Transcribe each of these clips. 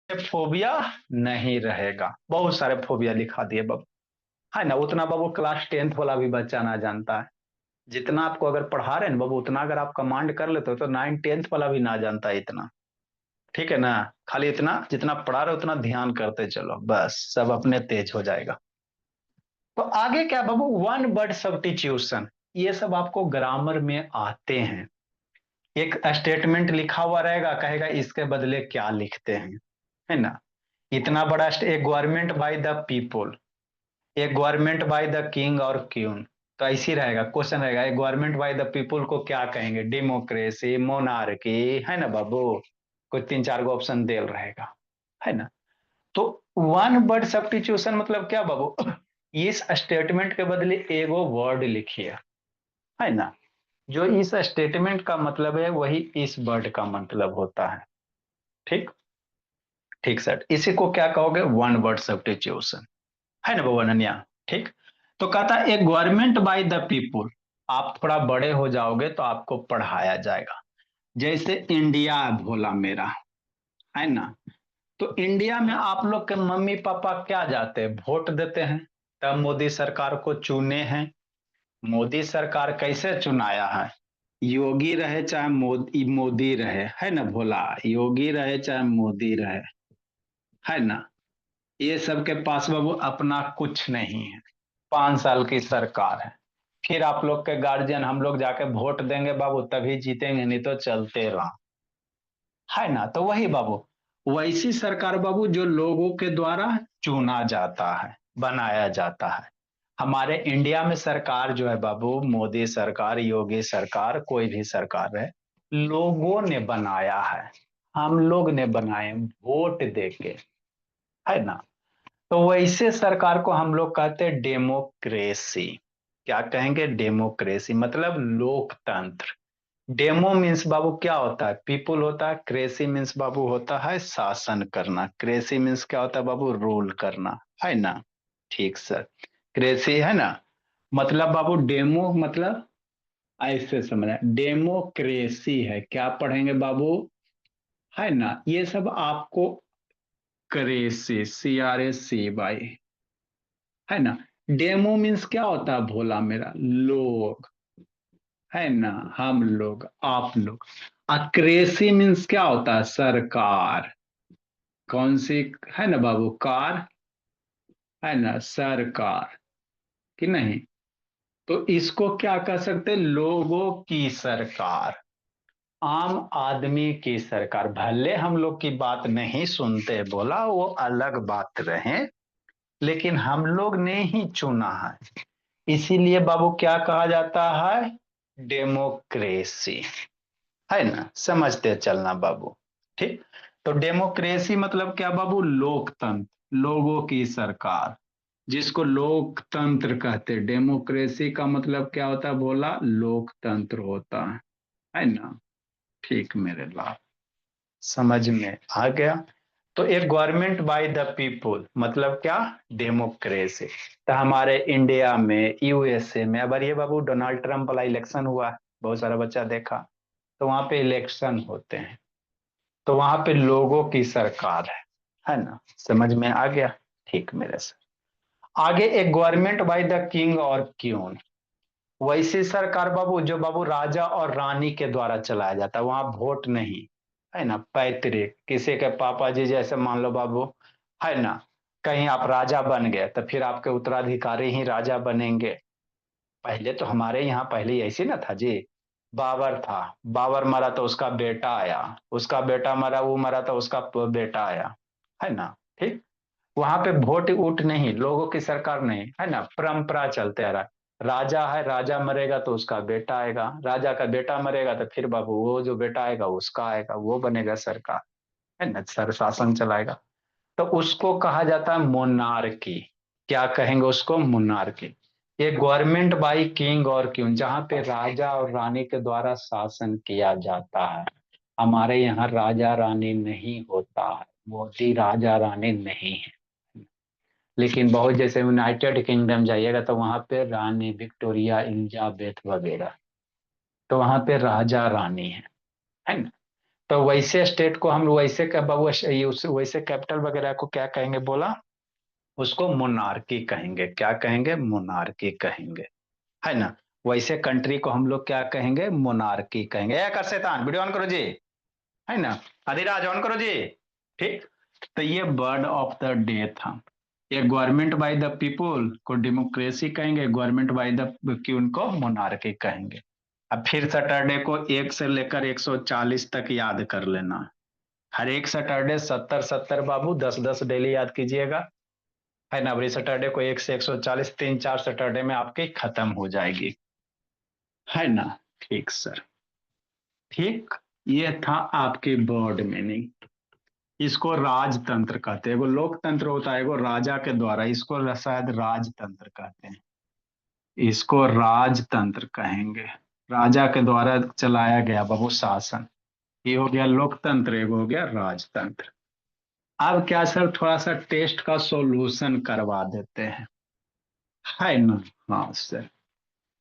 Phobia नहीं रहेगा। बहुत सारे फोबिया लिखा दिए बाबू, है ना। उतना बाबू क्लास 10th वाला भी बच्चा ना जानता है। जितना आपको अगर पढ़ा रहे हैं ना बाबू, उतना अगर आप कमांड कर लेते हो तो 9th 10th वाला भी ना जानता है इतना। ठीक है ना। खाली इतना जितना पढ़ा रहे हो उतना ध्यान करते चलो, बस सब अपने तेज हो जाएगा। तो आगे क्या बाबू, वन वर्ड सब्स्टिट्यूशन, ये सब आपको ग्रामर में आते हैं। एक स्टेटमेंट लिखा हुआ रहेगा, कहेगा इसके बदले क्या लिखते हैं, है ना। इतना बड़ा एक गवर्नमेंट बाय द पीपल, एक गवर्नमेंट बाय द किंग और क्यून। तो ऐसी रहेगा, क्वेश्चन रहेगा एक गवर्नमेंट बाय द पीपल को क्या कहेंगे, डेमोक्रेसी, मोनार्की, है ना बाबू। कुछ तीन चार गो ऑप्शन देल रहेगा, है ना। तो वन वर्ड सब्स्टिट्यूशन मतलब क्या बाबू, इस स्टेटमेंट के बदले एगो वर्ड लिखिए, है ना। जो इस स्टेटमेंट का मतलब है वही इस वर्ड का मतलब होता है। ठीक, ठीक सर, इसी को क्या कहोगे, वन वर्ड सब्स्टिट्यूशन, है ना बाबू अनन्या। ठीक। तो कहता है एक गवर्नमेंट बाय द पीपुल, आप थोड़ा बड़े हो जाओगे तो आपको पढ़ाया जाएगा। जैसे इंडिया भोला मेरा, है ना। तो इंडिया में आप लोग के मम्मी पापा क्या जाते हैं, वोट देते हैं, तब मोदी सरकार को चुने हैं। मोदी सरकार कैसे चुनाया है, योगी रहे चाहे मोदी मोदी रहे, है ना भोला, योगी रहे चाहे मोदी रहे, है ना। ये सबके पास बाबू अपना कुछ नहीं है। 5 साल की सरकार है, फिर आप लोग के गार्जियन हम लोग जाके वोट देंगे बाबू तभी जीतेंगे, नहीं तो चलते रहा, है ना। तो वही बाबू, वैसी सरकार बाबू जो लोगों के द्वारा चुना जाता है, बनाया जाता है। हमारे इंडिया में सरकार जो है बाबू, मोदी सरकार, योगी सरकार, कोई भी सरकार है, लोगों ने बनाया है, हम लोग ने बनाए वोट देके, है ना। तो वैसे सरकार को हम लोग कहते हैं डेमोक्रेसी। क्या कहेंगे, डेमोक्रेसी मतलब लोकतंत्र। डेमो मीन्स बाबू क्या होता है, पीपुल होता है। क्रेसी मीन्स बाबू होता है शासन करना। क्रेसी मीन्स क्या होता है बाबू, रूल करना, है ना। ठीक सर, क्रेसी, है ना। मतलब बाबू डेमो मतलब ऐसे समझना, डेमोक्रेसी है, क्या पढ़ेंगे बाबू, है ना। ये सब आपको क्रेसी, CRACY, है ना। डेमो मीन्स क्या होता है भोला मेरा, लोग, है ना, हम लोग, आप लोग। अक्रेसी मीन्स क्या होता है, सरकार। कौन सी, है ना बाबू, कार, है ना, सरकार, कि नहीं। तो इसको क्या कह सकते, लोगों की सरकार, आम आदमी की सरकार। भले हम लोग की बात नहीं सुनते बोला, वो अलग बात रहे, लेकिन हम लोग ने ही चुना है, इसीलिए बाबू क्या कहा जाता है, डेमोक्रेसी, है ना। समझते चलना बाबू। ठीक। तो डेमोक्रेसी मतलब क्या बाबू, लोकतंत्र, लोगों की सरकार, जिसको लोकतंत्र कहते हैं। डेमोक्रेसी का मतलब क्या होता है बोला, लोकतंत्र होता है ना। ठीक मेरे लाल, समझ में आ गया। तो एक गवर्नमेंट बाय द पीपुल मतलब क्या, डेमोक्रेसी। तो हमारे इंडिया में, USA में, अब ये बाबू डोनाल्ड ट्रंप वाला इलेक्शन हुआ, बहुत सारा बच्चा देखा, तो वहां पे इलेक्शन होते हैं, तो वहां पे लोगों की सरकार है ना। समझ में आ गया। ठीक मेरे से आगे, एक गवर्नमेंट बाय द किंग और क्यून, वैसी सरकार बाबू जो बाबू राजा और रानी के द्वारा चलाया जाता है, वहां वोट नहीं, है ना। पैतृक, किसी के पापा जी जैसे मान लो बाबू, है ना, कहीं आप राजा बन गए तो फिर आपके उत्तराधिकारी ही राजा बनेंगे। पहले तो हमारे यहाँ पहले ऐसे ना था जी, बाबर था, बाबर मरा तो उसका बेटा आया, उसका बेटा मरा, वो मरा तो उसका बेटा आया, है ना। ठीक। वहां पे वोट वोट नहीं, लोगों की सरकार नहीं, है ना, परंपरा चलते आ रहा है। राजा है, राजा मरेगा तो उसका बेटा आएगा, राजा का बेटा मरेगा तो फिर बाबू वो जो बेटा आएगा उसका आएगा, वो बनेगा सरकार, है ना, सर शासन चलाएगा। तो उसको कहा जाता है मोनार्की। क्या कहेंगे उसको, मोनार्की। ये गवर्नमेंट बाई किंग और क्वीन, जहां पे राजा और रानी के द्वारा शासन किया जाता है। हमारे यहाँ राजा रानी नहीं होता है, मोदी राजा रानी नहीं है। लेकिन बहुत, जैसे यूनाइटेड किंगडम जाइएगा तो वहां पे रानी विक्टोरिया, एलिजाबेथ वगैरह, तो वहां पे राजा रानी है ना। तो वैसे स्टेट को हम वैसे वैसे कैपिटल वगैरह को क्या कहेंगे बोला, उसको मोनार्की कहेंगे। क्या कहेंगे? मोनार्की कहेंगे, है ना। वैसे कंट्री को हम लोग क्या कहेंगे? मोनार्की कहेंगे। कर शैतान वीडियो ऑन करो जी, है ना। अधिराज ऑन करो जी। ठीक। तो ये वर्ड ऑफ द डे था। ये गवर्नमेंट बाय द पीपुल को डेमोक्रेसी कहेंगे, गवर्नमेंट बाय द की उनको मोनार्की कहेंगे। अब फिर सैटरडे को 1 से लेकर 140 तक याद कर लेना। हर एक सैटरडे 70 70 बाबू, 10 10 डेली याद कीजिएगा, है ना। अभी सैटरडे को 1 से 140, 3 4 सैटरडे में आपकी खत्म हो जाएगी, है ना। ठीक सर। ठीक। ये था आपकी वर्ड मीनिंग। इसको राजतंत्र कहते हैं। वो लोकतंत्र होता है वो राजा के द्वारा, इसको शायद राजतंत्र कहते हैं। इसको राजतंत्र कहेंगे, राजा के द्वारा चलाया गया बहु शासन। ये हो गया लोकतंत्र, ये हो गया राजतंत्र। अब क्या सर, थोड़ा सा टेस्ट का सॉल्यूशन करवा देते हैं, है ना। हाँ सर।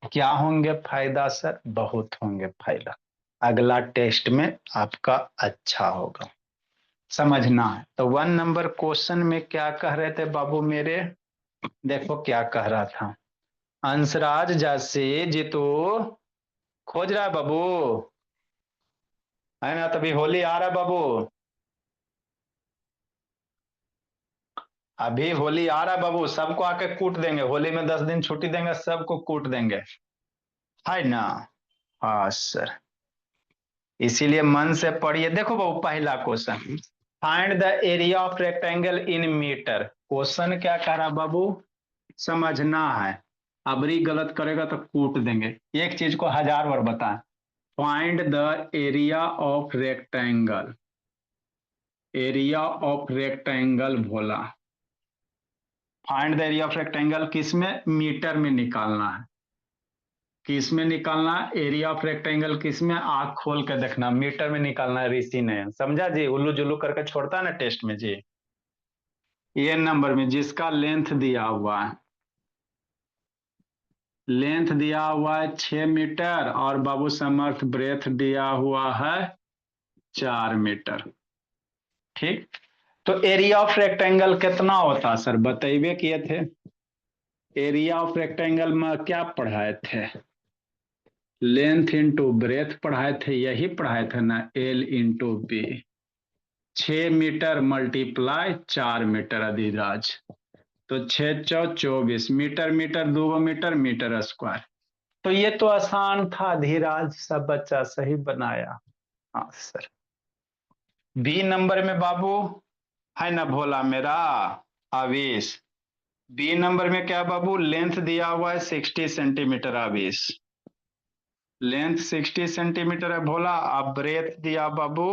क्या होंगे फायदा सर? बहुत होंगे फायदा। अगला टेस्ट में आपका अच्छा होगा, समझना है। तो 1 नंबर क्वेश्चन में क्या कह रहे थे बाबू मेरे? देखो क्या कह रहा था, अंशराज जैसे जीतू खोज रहा है बाबू, है ना। तभी होली आ रहा है बाबू, अभी होली आ रहा है बाबू, सबको आके कूट देंगे। होली में 10 दिन छुट्टी देंगे, सबको कूट देंगे, है ना। हाँ सर। इसीलिए मन से पढ़िए। देखो बाबू पहला question, find the area of rectangle in metre. Question क्या कह रहा बाबू, समझना है। अबरी गलत करेगा तो कूट देंगे। एक चीज को 1000 बार बताएं। Find the area of rectangle, area of rectangle बोला। Find the area of rectangle किस में? मीटर में निकालना है। किस में निकालना? एरिया ऑफ रेक्टेंगल किस में? आंख खोल के देखना, मीटर में निकालना है ऋषि ने, समझा जी। उल्लू जुल्लू करके छोड़ता है ना टेस्ट में जी। ये नंबर में जिसका लेंथ दिया हुआ है, लेंथ दिया हुआ है 6 मीटर, और बाबू समर्थ ब्रेथ दिया हुआ है 4 मीटर। ठीक। तो एरिया ऑफ रेक्टेंगल कितना होता सर, बतेबे किए थे। एरिया ऑफ रेक्टेंगल में क्या पढ़ाए थे? लेंथ इंटू ब्रेथ पढ़ाए थे, यही पढ़ाए थे ना, L into B. 6 metre multiply 4 metre Adhiraj, तो 6 × 4 = 24 metre. Metre 2 metre, metre square. तो ये तो आसान था धीराज, सब बच्चा सही बनाया। हाँ सर। बी नंबर में बाबू, है ना भोला मेरा आवेश। बी नंबर में क्या बाबू, लेंथ दिया हुआ है 60 सेंटीमीटर आवेश, लेंथ 60 सेंटीमीटर है भोला। अब ब्रेथ दिया बाबू,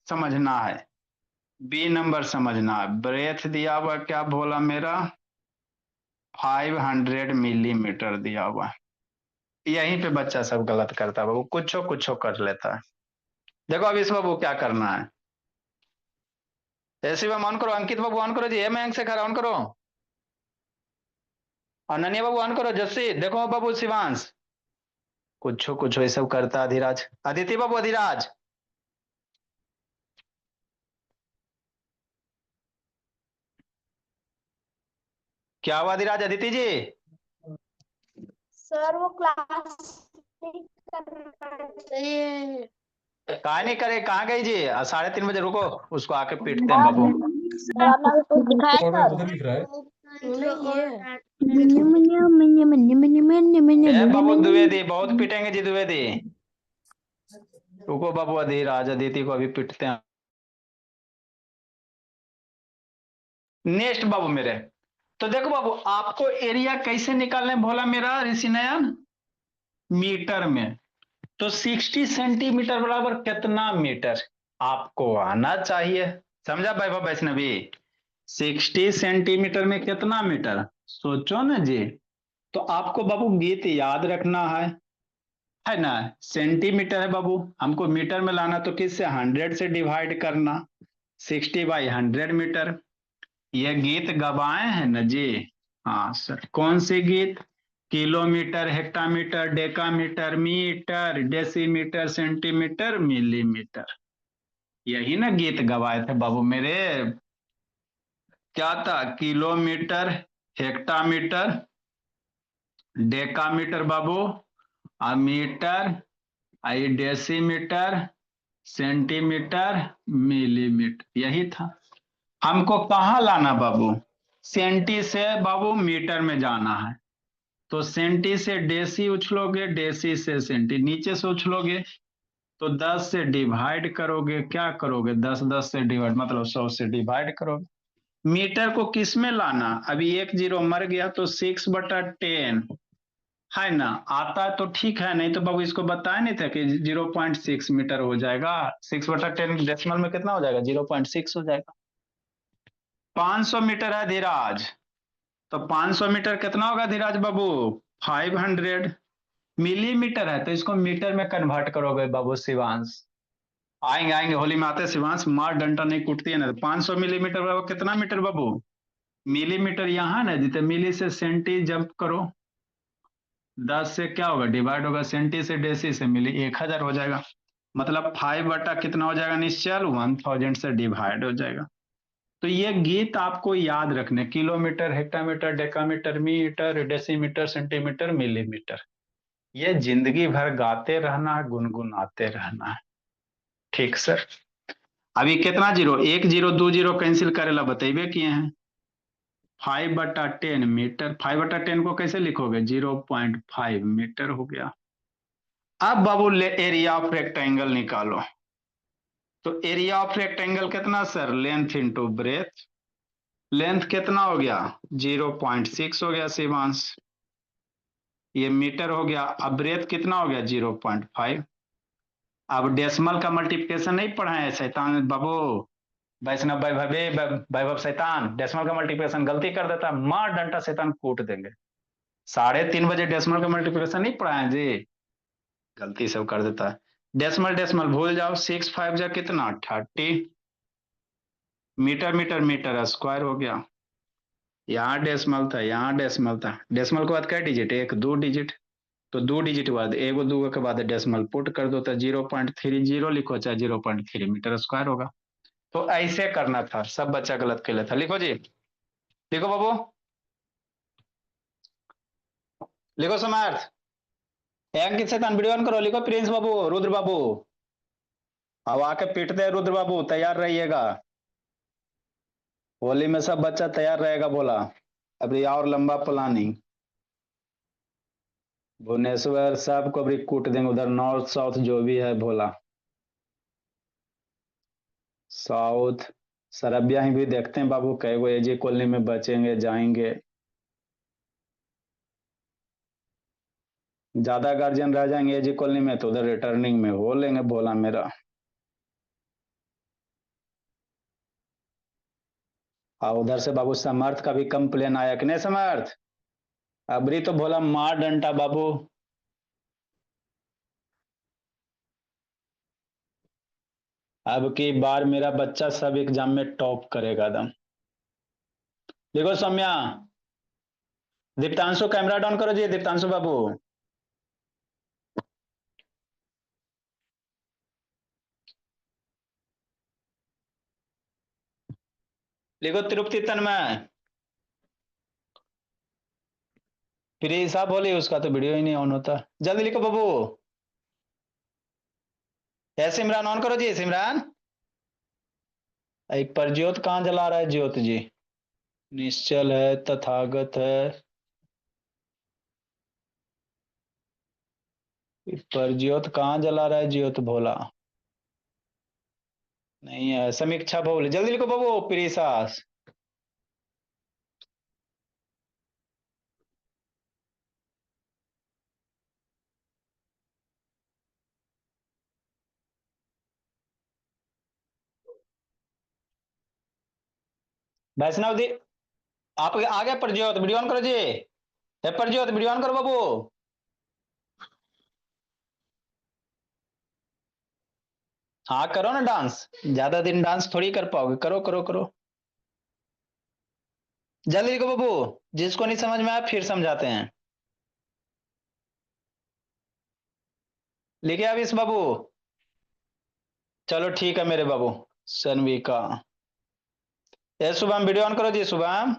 समझना है। बी नंबर समझना है। ब्रेथ दिया हुआ क्या भोला मेरा, 500 मिलीमीटर दिया हुआ है। यहीं पे बच्चा सब गलत करता है बाबू, कुछो कुछो कर लेता है। देखो अब इस बाबू क्या करना है। ऐसे बाबू ऑन करो, अंकित बाबू ऑन करो जी, मैं से खरा ऑन करो, अनन्या बाबू ऑन करो, जस्सी देखो बाबू, शिवांश कुछो कुछो ये सब करता अधिराज, अदिति बाबू अधिराज। क्या हुआ अधिराज, अदिति जी? सर वो क्लास नहीं कर रहे। कहा नहीं करे, कहाँ गई जी? 3:30 बजे रुको, उसको आके पीटते हैं बाबू। आपने कुछ दिखाया और सर? उधर दिख रहा है। ए बाबू द्विवेदी, बहुत पीटेंगे जी द्विवेदी। रुको बाबू, अधिराज अदिति को अभी पीटते हैं। नेक्स्ट बाबू मेरे, तो देखो बाबू आपको एरिया कैसे निकालने भोला मेरा ऋषि नयन, मीटर में। तो 60 सेंटीमीटर बराबर कितना मीटर आपको आना चाहिए, समझा वैभव वैष्णवी। 60 सेंटीमीटर में कितना मीटर, सोचो ना जी। तो आपको बाबू गीत याद रखना है ना। सेंटीमीटर है बाबू, हमको मीटर में लाना, तो किससे 100 से डिवाइड करना, 60/100 मीटर। ये गीत गवाए हैं ना जी। हाँ सर। कौन से गीत? Kilometre, hectometre, decametre, metre, decimetre, centimetre, millimetre. यही ना गीत गवाए थे बाबू मेरे। क्या था? किलोमीटर, हेक्टामीटर, डेकामीटर बाबू, मीटर, आई डेसीमीटर, सेंटीमीटर, मिलीमीटर, यही था। हमको कहाँ लाना बाबू? सेंटी से बाबू मीटर में जाना है। तो सेंटी से डेसी उछलोगे, डेसी से सेंटी, नीचे से उछलोगे तो 10 से डिवाइड करोगे, क्या करोगे? 10 10 से डिवाइड मतलब 100 से डिवाइड करोगे। मीटर को किस में लाना? अभी एक जीरो मर गया तो 6/10 है ना, आता है तो ठीक है, नहीं तो बाबू इसको बताया नहीं था कि 0.6 मीटर हो जाएगा। 6/10 डेसिमल में कितना हो जाएगा? 0.6 हो जाएगा। 500 मीटर है धीराज, तो 500 मीटर कितना होगा धीराज बाबू? 500। मिलीमीटर है तो इसको मीटर में कन्वर्ट करोगे बाबू शिवांश। आएंगे आएंगे, होली में आते हैं शिवांश, मार डंडा नहीं कूटती है ना। 500 मिलीमीटर बाबू कितना मीटर बाबू? मिलीमीटर यहाँ ना जीते, मिली से सेंटी जंप करो, 10 से क्या होगा? डिवाइड होगा, सेंटी से डेसी से मिली, 1000 हो जाएगा। मतलब 5 बटा कितना हो जाएगा निश्चल? 1000 से डिवाइड हो जाएगा। तो ये गीत आपको याद रखने, kilometre, hectometre, decametre, metre, decimetre, centimetre, millimetre, ये जिंदगी भर गाते रहना है, गुनगुनाते रहना है। ठीक सर। अभी कितना जीरो? एक जीरो दो जीरो कैंसिल करेला बतेबे किए हैं। 5/10 मीटर, 5/10 को कैसे लिखोगे? 0.5 मीटर हो गया। अब बाबू एरिया ऑफ रेक्टेंगल निकालो। तो एरिया ऑफ रेक्टेंगल कितना sir? Length into breadth. Length कितना हो गया? 0.6 हो गया शिवांश, ये मीटर हो गया। अब ब्रेथ कितना हो गया? 0.5। अब डेसिमल का मल्टीप्लिकेशन नहीं पढ़ाए शैतान बाबू, वैष्णव वैभव वैभव शैतान डेसिमल का मल्टीप्लिकेशन गलती कर देता, मार डंटा शैतान कूट देंगे। 3:30 बजे डेसिमल का मल्टीप्लिकेशन नहीं पढ़ाए जी, गलती सब कर देता है। डेसिमल डेसिमल भूल जाओ, 6 5 जा कितना? 30। मीटर मीटर मीटर स्क्वायर हो गया। यहाँ डेसिमल था, यहाँ डेसिमल था, डेसिमल के बाद क्या डिजिट? एक दो डिजिट, तो दो डिजिट के बाद एक दो के बाद डेसिमल पुट कर दो, तो 0.30 लिखो, चाहे 0.3 मीटर स्क्वायर होगा। तो ऐसे करना था, सब बच्चा गलत कर लेता। लिखो जी, लिखो बाबू, लिखो समर्थ। एक से वीडियो ऑन करो, लिखो प्रिंस बाबू, रुद्र बाबू। अब आके पीटते हैं रुद्र बाबू, तैयार रहिएगा। होली में सब बच्चा तैयार रहेगा बोला। अभी और लंबा प्लानिंग। भुवनेश्वर सब को भी कूट देंगे उधर, नॉर्थ साउथ जो भी है भोला। साउथ सरबिया ही भी देखते हैं बाबू, कई वो एजी कॉलोनी में बचेंगे जाएंगे। ज्यादा गार्जियन रह जाएंगे एजी कॉलोनी में तो उधर रिटर्निंग में हो लेंगे भोला मेरा। और उधर से बाबू समर्थ का भी कंप्लेन आया कि नहीं समर्थ? अबरी तो भोला मार डंटा बाबू। अब की बार मेरा बच्चा सब एग्जाम में टॉप करेगा दम। देखो सौम्या, दीप्तांशु कैमरा डाउन करो जी, दीप्तांशु बाबू। लिखो तिरुपति तन्मय। फिर ईसा बोली उसका तो वीडियो ही नहीं ऑन होता, जल्दी लिखो बाबू। है सिमरान, ऑन करो जी सिमरान। एक परज्योत कहाँ जला रहा है ज्योत जी? निश्चल है, तथागत है। परज्योत कहाँ जला रहा है ज्योत भोला? नहीं है। समीक्षा बोल, जल्दी लिखो बाबू प्रीसास। वैष्णव दी, आप आगे प्रज्योत वीडियो ऑन करो जी। है प्रज्योत वीडियो ऑन करो बाबू। हाँ करो ना डांस, ज्यादा दिन डांस थोड़ी कर पाओगे, करो करो करो। जल्दी लिखो बाबू, जिसको नहीं समझ में आया फिर समझाते हैं। लिखे अब इस बाबू। चलो ठीक है मेरे बाबू। सनवी का। ए शुभम वीडियो ऑन करो जी शुभम।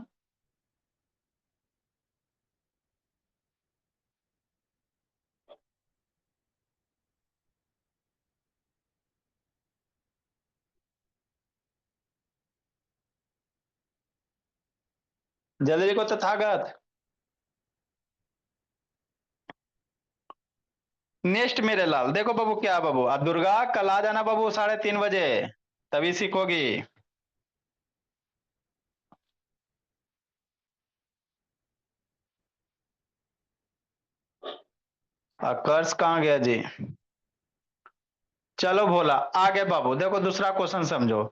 जल्दी को तथागत। नेक्स्ट मेरे लाल देखो बाबू क्या बाबू दुर्गा कल आ जाना बाबू 3:30 बजे। तभी सीखोगी। कर्स कहाँ गया जी। चलो भोला आगे बाबू देखो दूसरा क्वेश्चन समझो।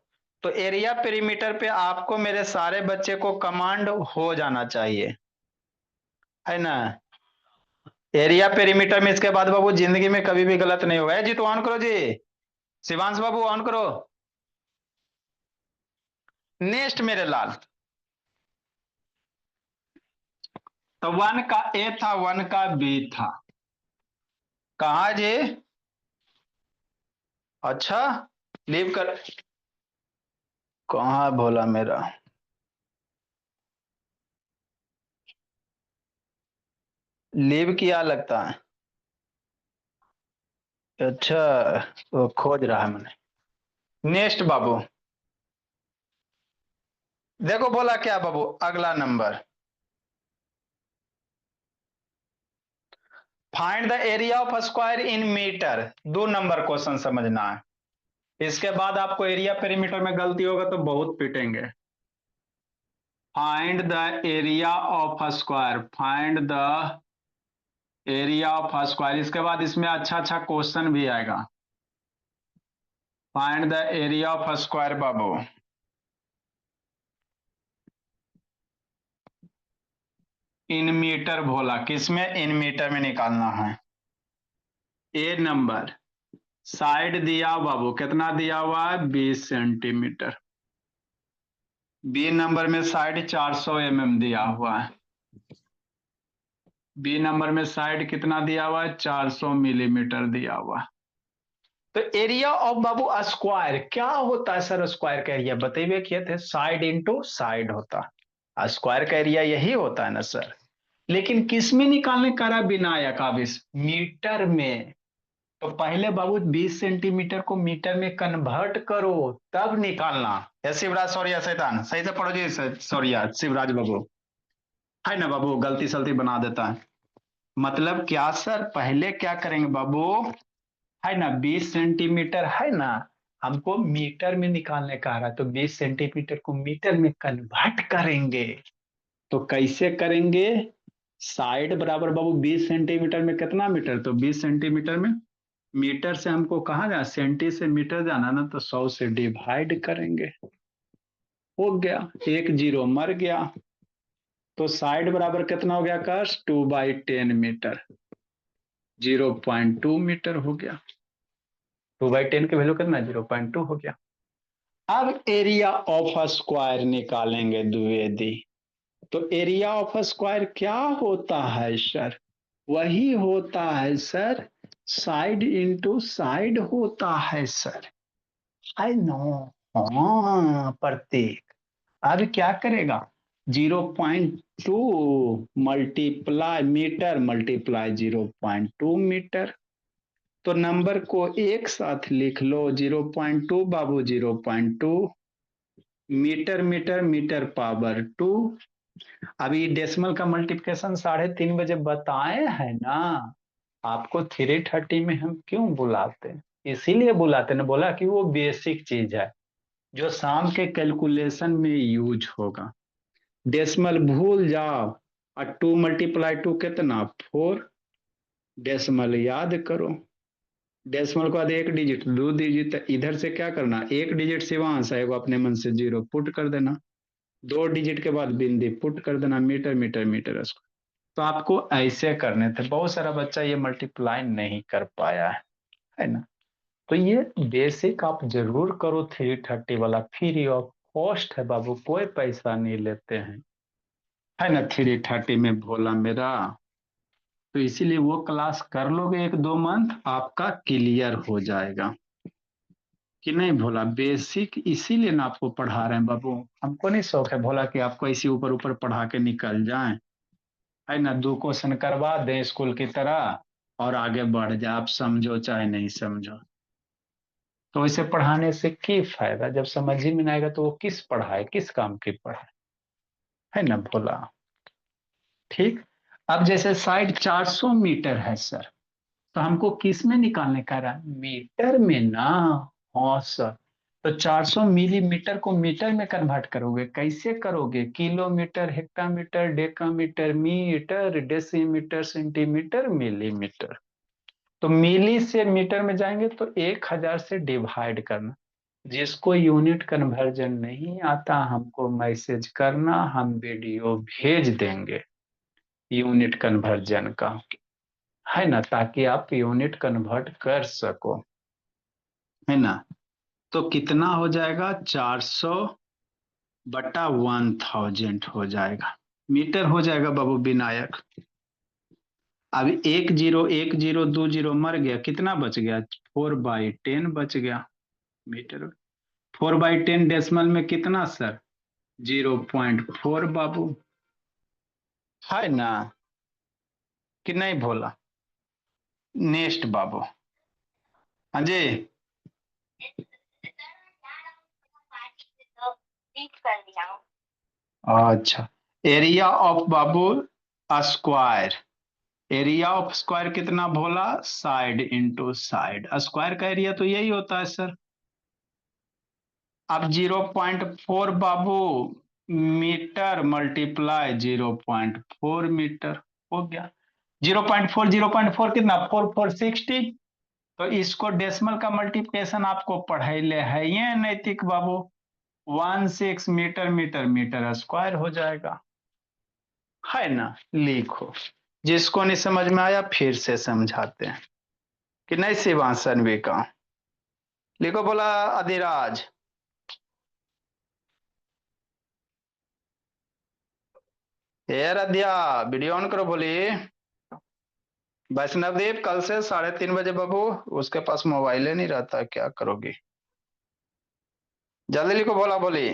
तो एरिया पेरीमीटर पे आपको मेरे सारे बच्चे को कमांड हो जाना चाहिए, है ना। एरिया पेरीमीटर में इसके बाद बाबू जिंदगी में कभी भी गलत नहीं होगा। जी तो ऑन करो जी। शिवांश बाबू ऑन करो। नेक्स्ट मेरे लाल। तो 1 का ए था 1 का बी था। कहा जी। अच्छा। लीव कर। कहाँ भोला मेरा। लीव किया लगता है। अच्छा। वो खोज रहा है मैंने। नेक्स्ट बाबू। देखो बोला क्या बाबू अगला number. Find the area of square in metre. 2 number question समझना है। इसके बाद आपको एरिया पेरीमीटर में गलती होगा तो बहुत पिटेंगे। Find the area of square. Find the area of square. इसके बाद इसमें अच्छा अच्छा क्वेश्चन भी आएगा। Find the area of square बाबू। इन मीटर भोला किसमें इन मीटर में निकालना है। ए नंबर। साइड दिया बाबू कितना दिया हुआ है 20 सेंटीमीटर। बी नंबर में साइड 400 mm दिया हुआ है। बी नंबर में साइड कितना दिया हुआ है 400 मिलीमीटर दिया हुआ है। तो एरिया ऑफ बाबू स्क्वायर क्या होता है सर। स्क्वायर का एरिया बताइए किए थे साइड इंटू साइड होता है। स्क्वायर का एरिया यही होता है ना सर। लेकिन किस में निकालने करा विनायक अब इस मीटर में। तो पहले बाबू 20 सेंटीमीटर को मीटर में कन्वर्ट करो तब निकालना। है शिवराज सौरिया शैतान सही से पढ़ो जी। सौरिया शिवराज बाबू है ना बाबू गलती सलती बना देता है। मतलब क्या सर पहले क्या करेंगे बाबू। है ना 20 सेंटीमीटर है ना। हमको मीटर में निकालने का आ रहा है तो 20 सेंटीमीटर को मीटर में कन्वर्ट करेंगे। तो कैसे करेंगे। साइड बराबर बाबू 20 सेंटीमीटर में कितना मीटर तो 20 सेंटीमीटर में। मीटर से हमको कहाँ जाना सेंटी से मीटर जाना ना तो 100 से डिवाइड करेंगे। हो गया। एक जीरो मर गया। तो साइड बराबर कितना हो गया कस 2/10 मीटर। 0.2 मीटर हो गया। 2/10 की वैल्यू कितना 0.2 हो गया। अब एरिया ऑफ स्क्वायर निकालेंगे द्विवेदी। तो एरिया ऑफ स्क्वायर क्या होता है सर। वही होता है सर साइड इंटू साइड होता है सर। I know. हाँ प्रतीक। अब क्या करेगा 0.2 मल्टीप्लाई मीटर मल्टीप्लाई 0.2 मीटर। तो नंबर को एक साथ लिख लो 0.2 बाबू 0.2 मीटर मीटर मीटर पावर 2। अभी डेसिमल का मल्टीप्लिकेशन 3:30 बजे बताए हैं ना। आपको 3:30 में हम क्यों बुलाते हैं। इसीलिए बुलाते हैं ना बोला कि वो बेसिक चीज है जो शाम के कैलकुलेशन में यूज होगा। डेसिमल भूल जाओ। और 2 × 2 कितना 4। डेसिमल याद करो। डेसिमल के बाद एक डिजिट 2 डिजिट इधर से क्या करना एक डिजिट शिवांश है वो अपने मन से जीरो पुट कर देना। 2 डिजिट के बाद बिंदी पुट कर देना मीटर मीटर मीटर स्क्वायर। तो आपको ऐसे करने थे बहुत सारा बच्चा ये मल्टीप्लाई नहीं कर पाया है ना। तो ये बेसिक आप जरूर करो 3:30 वाला फ्री ऑफ कॉस्ट है बाबू कोई पैसा नहीं लेते हैं। है ना 3:30 में भोला मेरा। तो इसीलिए वो क्लास कर लोगे 1-2 मंथ आपका क्लियर हो जाएगा। कि नहीं भोला? बेसिक इसीलिए ना आपको पढ़ा रहे हैं बाबू। हमको नहीं शौक है भोला कि आपको इसी ऊपर ऊपर पढ़ा के निकल जाएं, है ना। 2 क्वेश्चन करवा दें स्कूल की तरह और आगे बढ़ जाए, आप समझो चाहे नहीं समझो। तो इसे पढ़ाने से की फायदा? जब समझ ही में नहीं आएगा तो वो किस पढ़ाए, किस काम की पढ़ाए, है ना भोला। ठीक। अब जैसे साइड 400 मीटर है सर, तो हमको किस में निकालने का रहा? मीटर में ना। हाँ सर। तो 400 मिलीमीटर को मीटर में कन्वर्ट करोगे, कैसे करोगे? Kilometre, hectometre, decametre, metre, decimetre, centimetre, millimetre. तो मिली से मीटर में जाएंगे तो 1000 से डिवाइड करना। जिसको यूनिट कन्वर्जन नहीं आता हमको मैसेज करना, हम वीडियो भेज देंगे यूनिट कन्वर्जन का, है ना, ताकि आप यूनिट कन्वर्ट कर सको, है ना। तो कितना हो जाएगा? 400/1000 हो जाएगा। मीटर हो जाएगा बाबू विनायक। अब 10 10 20 मर गया, कितना बच गया? 4/10 बच गया मीटर। 4/10 डेसिमल में कितना सर? 0.4 बाबू, है ना, कि नहीं भोला? नेक्स्ट बाबू। हाँ जी। अच्छा। एरिया ऑफ बाबू स्क्वायर। एरिया ऑफ स्क्वायर कितना भोला? Side into side. स्क्वायर का एरिया तो यही होता है सर। अब 0.4 बाबू मीटर मल्टीप्लाई 0.4 मीटर हो गया। 0.4 0.4 कितना? 4 4 60। तो इसको डेसिमल का मल्टीप्लिकेशन आपको पढ़ाई ले है ये नैतिक बाबू। 16 मीटर मीटर स्क्वायर हो जाएगा, है ना। लिखो। जिसको नहीं समझ में आया फिर से समझाते हैं, कि नहीं शिवांश का। लिखो बोला अधिराज। हे रध्या, वीडियो ऑन करो बोली। वैष्णव देव कल से 3:30 बजे बाबू, उसके पास मोबाइल ही नहीं रहता, क्या करोगी? जल्दी लिखो बोला बोली।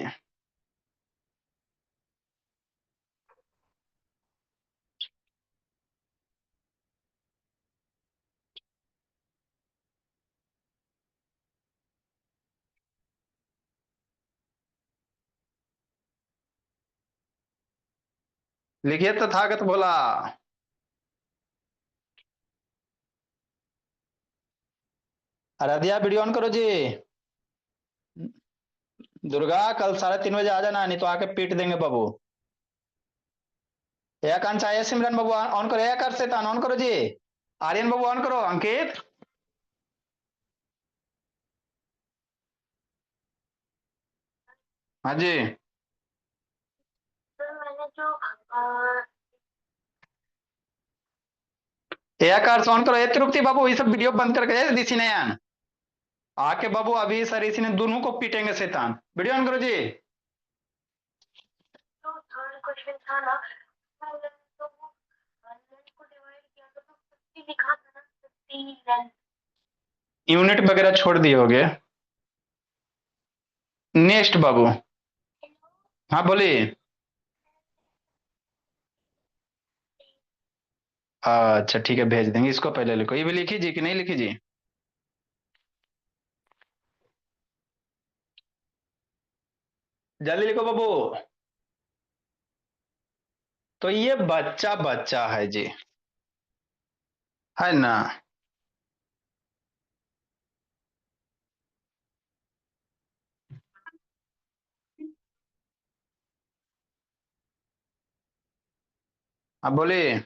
लिखिए तथागत बोला। रध्या वीडियो ऑन करो जी। दुर्गा कल 3:30 बजे आ जाना, नहीं तो आके पीट देंगे बाबू। ए आकांक्षा है, सिमरन बाबू ऑन करो, ए कर से ऑन करो जी। आर्यन बाबू ऑन करो, अंकित। हाँ जी। मैंने जो ए आकाश ऑन करो, ए तिरुपति बाबू ये सब वीडियो बंद करके दिसी नयन आके बाबू अभी सर इसी ने दोनों को पीटेंगे शैतान। वीडियो ऑन करो जी। जो थर्ड क्वेश्चन था ना, मैंने तो वो 100 को डिवाइड किया था तो 50 लिखा था ना, 50 यूनिट वगैरह छोड़ दिए होगे। नेक्स्ट बाबू। हाँ बोलिए। अच्छा ठीक है, भेज देंगे। इसको पहले लिखो, ये भी लिखी जी कि नहीं लिखी जी? जल्दी लिखो बाबू। तो ये बच्चा बच्चा है जी, है ना। अब बोलिए।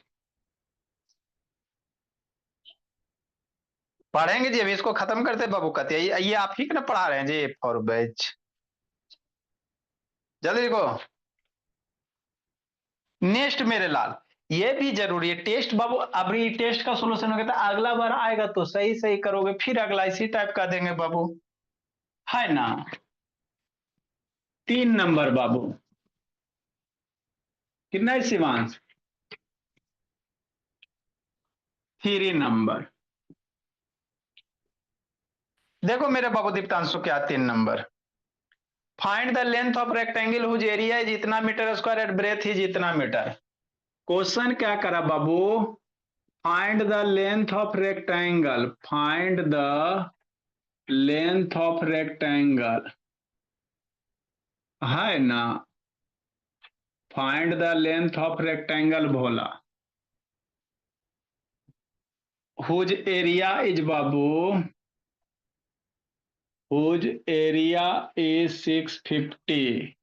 पढ़ेंगे जी, अभी इसको खत्म करते हैं बाबू। कहते ये आप ही ना पढ़ा रहे हैं जी फॉर बैच। जल्दी लिखो। नेक्स्ट मेरे लाल। ये भी जरूरी है टेस्ट बाबू। अभी टेस्ट का सोल्यूशन हो गया था, अगला बार आएगा तो सही सही करोगे, फिर अगला इसी टाइप का देंगे बाबू, है ना। 3 नंबर बाबू। कितना है शिवांश? 3 नंबर। देखो मेरे बाबू दीप्तांशु क्या 3 number, find the length of rectangle whose area is इतना metre square at breadth is इतना मीटर। क्वेश्चन क्या करा बाबू, find the length of rectangle, find the length of rectangle, है ना, find the length of rectangle बोला, whose area is बाबू, whose area is 650,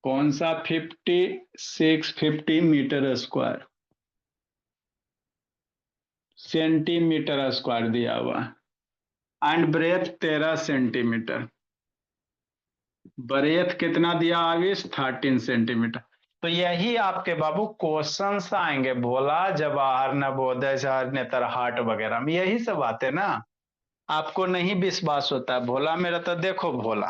कौन सा 50, 650 मीटर स्क्वायर, सेंटीमीटर स्क्वायर दिया हुआ, एंड ब्रेथ 13 सेंटीमीटर, ब्रेथ कितना दिया आविस 13 सेंटीमीटर। तो यही आपके बाबू क्वेश्चंस आएंगे, भोला जवाहर नवोदय शहर नेतरहाट वगैरह में यही सब आते ना। आपको नहीं विश्वास होता है भोला मेरा, तो देखो भोला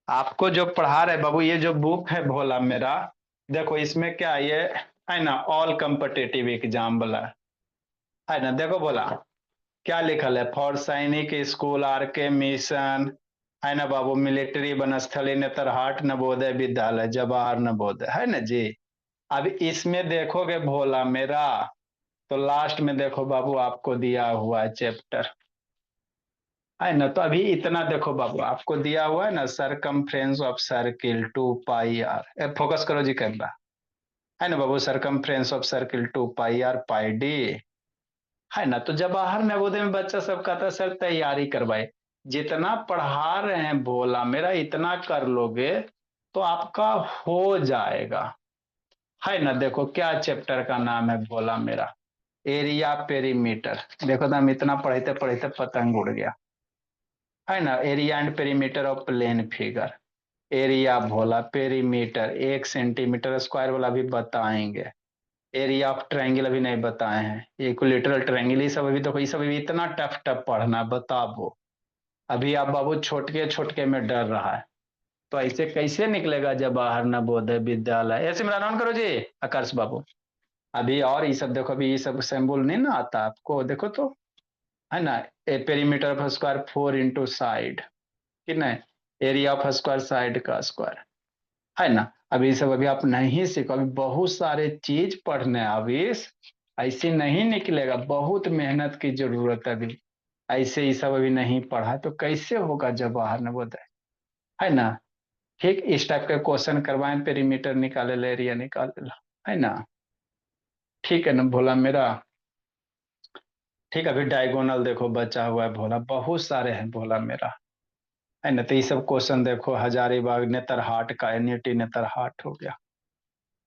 आपको जो पढ़ा रहे बाबू, ये जो बुक है भोला मेरा, देखो इसमें क्या ये है ना, ऑल कम्पिटिटिव एग्जाम वाला है ना। देखो भोला क्या लिखल है, फॉर सैनिक स्कूल आर के मिशन, है ना बाबू, मिलिट्री वनस्थली नेतरहाट नवोदय विद्यालय जवाहर नवोदय, है ना जी। अब इसमें देखोगे भोला मेरा, तो लास्ट में देखो बाबू आपको दिया हुआ है चैप्टर, है ना। तो अभी इतना देखो बाबू आपको दिया हुआ है ना, circumference of circle 2 pi r, focus करो जी कैमरा, है ना बाबू, circumference of circle 2 pi r pi d, है ना। तो जवाहर नवोदय में बच्चा सब कहता है सर तैयारी करवाए, जितना पढ़ा रहे हैं बोला मेरा इतना कर लोगे तो आपका हो जाएगा, है ना। देखो क्या चैप्टर का नाम है बोला मेरा, एरिया पेरीमीटर। देखो तो हम इतना पढ़ते पढ़ते पतंग उड़ गया, है ना, area and perimeter of plane figure, area Bhola, perimeter 1 centimetre square वाला भी बताएंगे, एरिया ऑफ ट्रायंगल अभी नहीं बताए हैं, इक्विलेटरल ट्रायंगल, ये सब अभी देखो, ये सब अभी इतना टफ टफ पढ़ना बताओ। अभी आप बाबू छोटके छोटके में डर रहा है, तो ऐसे कैसे निकलेगा जवाहर नवोदय विद्यालय, ऐसे मेरा नाम करो जी आकर्ष बाबू। अभी और ये सब देखो, अभी ये सब सिंबल नहीं ना आता आपको, देखो तो, है ना, a perimeter of square 4 into side, कि नहीं, एरिया ऑफ स्क्वायर साइड का स्क्वायर, है ना। अभी ये सब अभी आप नहीं सीखो, अभी बहुत सारे चीज पढ़ने हैं अभी, ऐसे नहीं निकलेगा, बहुत मेहनत की जरूरत है अभी, ऐसे ही सब अभी नहीं पढ़ा तो कैसे होगा जवाहर नवोदय, है ना। ठीक इस टाइप के क्वेश्चन करवाएं, पेरीमीटर निकाले ले, एरिया निकाले ला, है ना। ठीक है ना भोला मेरा, ठीक है। अभी डायगोनल देखो बचा हुआ है भोला, बहुत सारे हैं भोला मेरा, है ना। तो ये सब क्वेश्चन देखो, हजारीबाग नेतरहाट का, एनईटी नेतरहाट हो गया,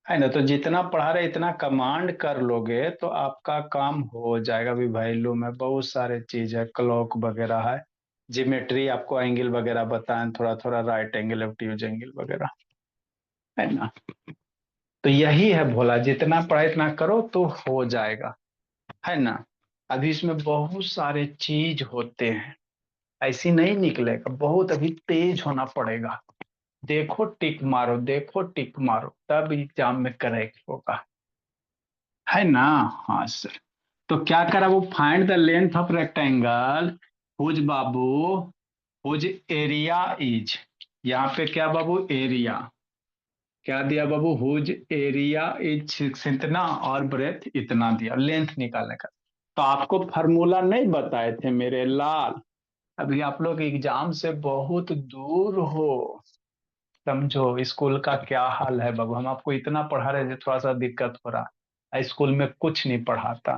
है ना। तो जितना पढ़ा रहे इतना कमांड कर लोगे तो आपका काम हो जाएगा। अभी वैल्यू में बहुत सारे चीज है, क्लॉक वगैरह है, जिमेट्री आपको एंगल वगैरह बताएं थोड़ा थोड़ा, राइट एंगल ऑब्ट्यूज एंगल वगैरह, है ना। तो यही है भोला, जितना पढ़ा इतना करो तो हो जाएगा, है ना। अभी इसमें बहुत सारे चीज होते हैं, ऐसी नहीं निकलेगा, बहुत अभी तेज होना पड़ेगा। देखो टिक मारो, देखो टिक मारो, तब एग्जाम में करेक्ट होगा, है ना। हाँ सर। तो क्या करा वो, find the length of rectangle whose बाबू, हुज एरिया इज, यहाँ पे क्या बाबू एरिया, क्या दिया बाबू, हुज एरिया इज इतना और ब्रेथ इतना दिया, लेंथ निकालने का। तो आपको फार्मूला नहीं बताए थे मेरे लाल, अभी आप लोग एग्जाम से बहुत दूर हो, समझो स्कूल का क्या हाल है बाबू, हम आपको इतना पढ़ा रहे थे, थोड़ा सा दिक्कत हो रहा, स्कूल में कुछ नहीं पढ़ाता,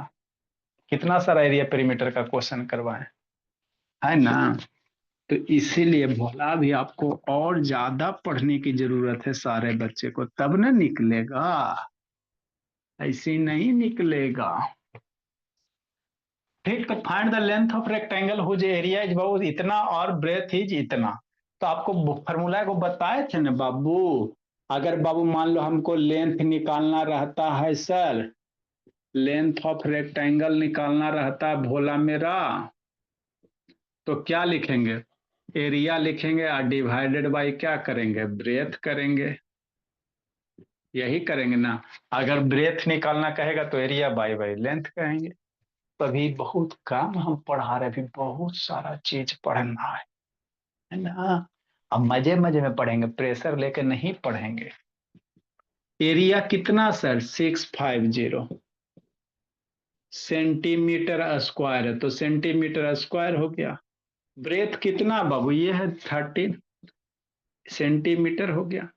कितना सारा एरिया पेरीमीटर का क्वेश्चन करवाए, है ना। तो इसीलिए बोला भी आपको और ज्यादा पढ़ने की जरूरत है सारे बच्चे को, तब ना निकलेगा, ऐसे नहीं निकलेगा। ठीक, तो find the length of rectangle whose area is बाबू इतना और ब्रेथ इज इतना। तो आपको फॉर्मूला को बताए थे ना बाबू, अगर बाबू मान लो हमको लेंथ निकालना रहता है सर, लेंथ ऑफ रेक्टेंगल निकालना रहता है भोला मेरा, तो क्या लिखेंगे, एरिया लिखेंगे और डिवाइडेड बाई क्या करेंगे, ब्रेथ करेंगे, यही करेंगे ना। अगर ब्रेथ निकालना कहेगा तो एरिया बाई बाई लेंथ कहेंगे, अभी बहुत कम हम पढ़ा रहे, अभी बहुत सारा चीज पढ़ना है ना। अब मजे मजे में पढ़ेंगे, प्रेशर लेके नहीं पढ़ेंगे। एरिया कितना सर? 650 सेंटीमीटर स्क्वायर है, तो सेंटीमीटर स्क्वायर हो गया। ब्रेथ कितना बाबू? ये है 13 सेंटीमीटर हो गया।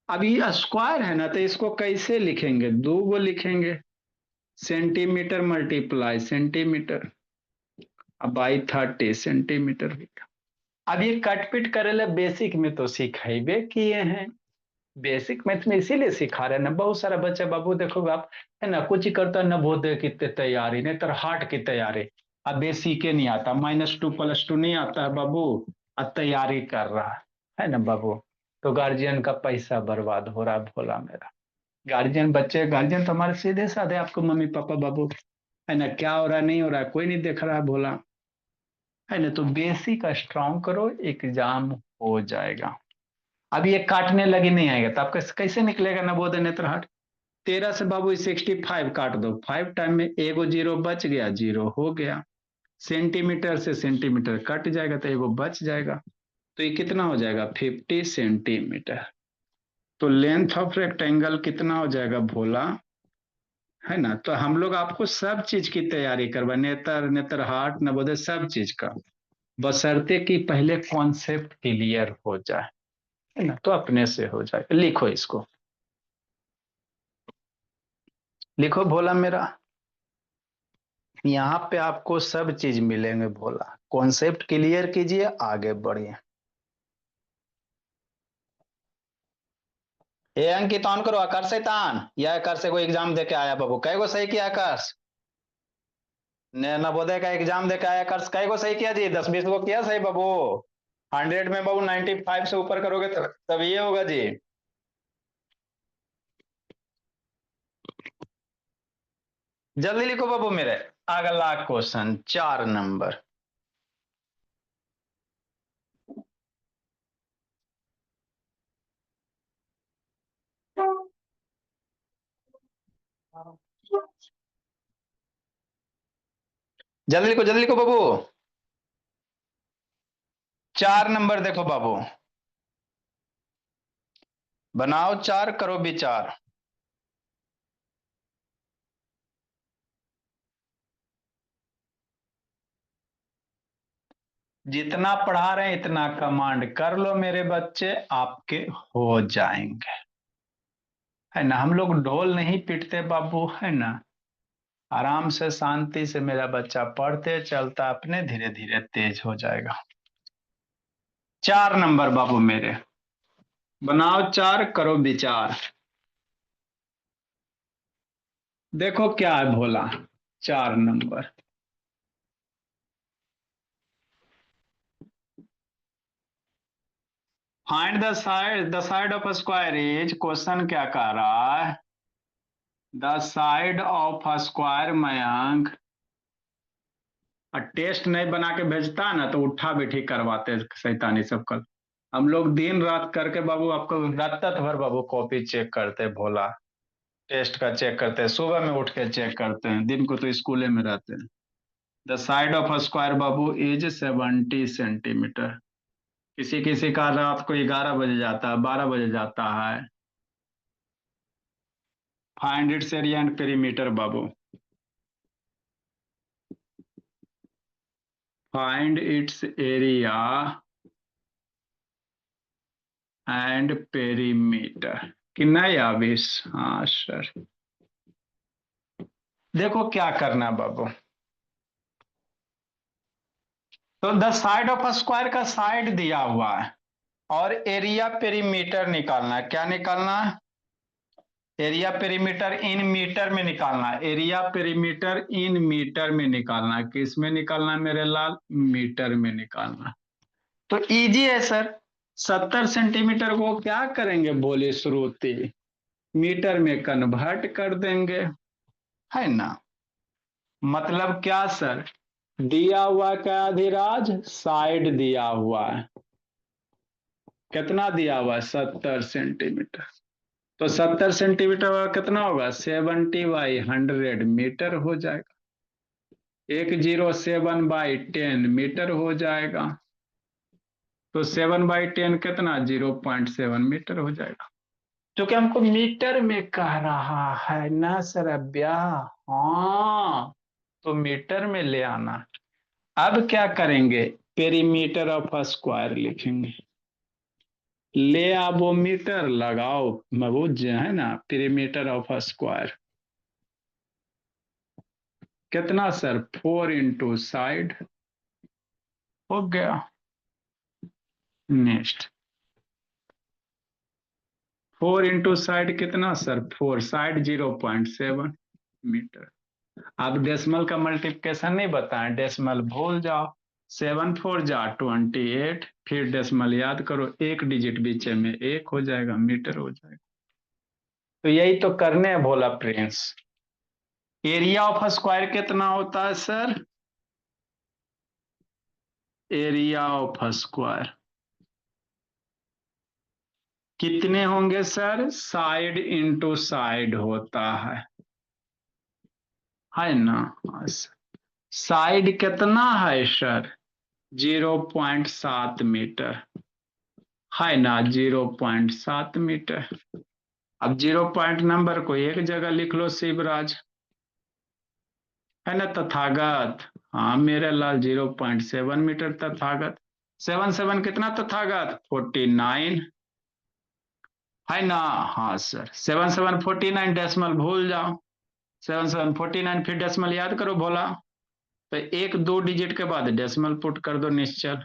अब ये स्क्वायर है ना, तो इसको कैसे लिखेंगे? दो गो लिखेंगे, सेंटीमीटर मल्टीप्लाई सेंटीमीटर, अब बाई 30 सेंटीमीटर हो गया। अब ये कटपिट करेले बेसिक में तो सिखाइबे किए हैं, बेसिक मैथ में इसीलिए सिखा रहे हैं ना। बहुत सारा बच्चा बाबू देखो आप, है ना, कुछ ही करता है, नवोदय की तैयारी, नहीं तो हार्ट की तैयारी। अब बेसिक के नहीं आता, -2 + 2 नहीं आता है बाबू, अब तैयारी कर रहा है ना बाबू। तो गार्जियन का पैसा बर्बाद हो रहा है, भोला मेरा। गार्जियन बच्चे, गार्जियन तो हमारे सीधे साधे आपको मम्मी पापा बाबू, है ना, क्या हो रहा है नहीं हो रहा है कोई नहीं देख रहा है, भोला, है ना। तो बेसिक स्ट्रांग करो, एग्जाम हो जाएगा। अब ये काटने लगी नहीं आएगा तो आपका कैसे निकलेगा नवोदय नेत्रहाट? 13 से बाबू 65 काट दो, 5 टाइम में एगो जीरो बच गया, जीरो हो गया। सेंटीमीटर से सेंटीमीटर कट जाएगा तो एगो बच जाएगा, तो ये कितना हो जाएगा? 50 सेंटीमीटर। तो लेंथ ऑफ रेक्टेंगल कितना हो जाएगा भोला, है ना। तो हम लोग आपको सब चीज की तैयारी करवा, नेत्र, नेत्रहाट, नवोदय, सब चीज का, बशर्ते कि पहले कॉन्सेप्ट क्लियर हो जाए, है ना, तो अपने से हो जाए। लिखो इसको, लिखो भोला मेरा, यहाँ पे आपको सब चीज मिलेंगे भोला। कॉन्सेप्ट क्लियर कीजिए, आगे बढ़िए। ए अंकित ऑन करो। आकाश शैतान, यह आकाश से कोई एग्जाम दे के आया बाबू, कै गो सही किया आकाश? नवोदय का एग्जाम दे के आया आकाश, कै गो सही किया जी? 10-20 गो किया सही बाबू। 100 में बाबू 95 से ऊपर करोगे तब ये होगा जी। जल्दी लिखो बाबू मेरे। अगला क्वेश्चन 4 नंबर। जल्दी लिखो बाबू। 4 नंबर देखो बाबू, बनाओ चार, करो विचार। जितना पढ़ा रहे हैं इतना कमांड कर लो मेरे बच्चे, आपके हो जाएंगे, है ना। हम लोग ढोल नहीं पीटते बाबू, है ना। आराम से शांति से मेरा बच्चा पढ़ते चलता, अपने धीरे धीरे तेज हो जाएगा। 4 नंबर बाबू मेरे, बनाओ चार, करो विचार। देखो क्या है भोला, 4 number. Find the side of square is, question क्या कह रहा है? The side of square Mayank. और टेस्ट नहीं बना के भेजता ना तो उठा बैठी करवाते शैतानी सब। कल हम लोग दिन रात करके बाबू आपको रात भर बाबू कॉपी चेक करते भोला, टेस्ट का चेक करते हैं, सुबह में उठ के चेक करते हैं, दिन को तो स्कूले में रहते हैं। The side of square Babu is 70 centimetre. किसी किसी का रात को 11 बजे जाता है, 12 बजे जाता है। Find its area and perimeter Babu, find its area and perimeter. कि नहीं आविश? हाँ सर। देखो क्या करना है बाबू, तो द साइड ऑफ स्क्वायर का साइड दिया हुआ है और एरिया पेरीमीटर निकालना है। क्या निकालना है? एरिया पेरीमीटर इन मीटर में निकालना है, एरिया पेरीमीटर इन मीटर में निकालना है। किस में निकालना है मेरे लाल? मीटर में निकालना है। तो इजी है सर। 70 सेंटीमीटर को क्या करेंगे बोले श्रुति? मीटर में कन्वर्ट कर देंगे, है ना। मतलब क्या सर? दिया हुआ क्या अधिराज? साइड दिया हुआ है, कितना दिया हुआ है? 70 सेंटीमीटर। तो 70 सेंटीमीटर कितना होगा? 70/100 मीटर हो जाएगा। 107/10 मीटर हो जाएगा। तो 7/10 कितना, 0.7 मीटर हो जाएगा। क्योंकि हमको मीटर में कह रहा है ना सर अभ्या। हाँ, तो मीटर में ले आना। अब क्या करेंगे, पेरीमीटर ऑफ अ स्क्वायर लिखेंगे। ले आवो मीटर, लगाओ मबूज जो है ना, पेरीमीटर ऑफ अ स्क्वायर कितना सर, 4 × साइड हो गया। नेक्स्ट 4 × साइड कितना सर, 4 साइड 0.7 मीटर। आप डेसिमल का मल्टीप्लिकेशन नहीं बताएं, डेसिमल भूल जाओ। 7×4 = 28, फिर डेसिमल याद करो, एक डिजिट बीच में एक हो जाएगा, मीटर हो जाएगा। तो यही तो करने हैं भोला प्रिंस। एरिया ऑफ स्क्वायर कितना होता है सर, एरिया ऑफ स्क्वायर कितने होंगे सर, साइड इंटू साइड होता है ना। साइड कितना है सर, 0.7 मीटर है ना, 0.7 मीटर। अब 0 पॉइंट नंबर को एक जगह लिख लो शिवराज, है ना तथागत। हाँ मेरे लाल, 0.7 मीटर तथागत। 7 7 कितना तथागत, 49 है ना। हाँ सर, 7 7 49, डेसिमल भूल जाओ। 7 7 49, फिर डेसिमल याद करो भोला। तो एक दो डिजिट के बाद डेसिमल पुट कर दो निश्चल।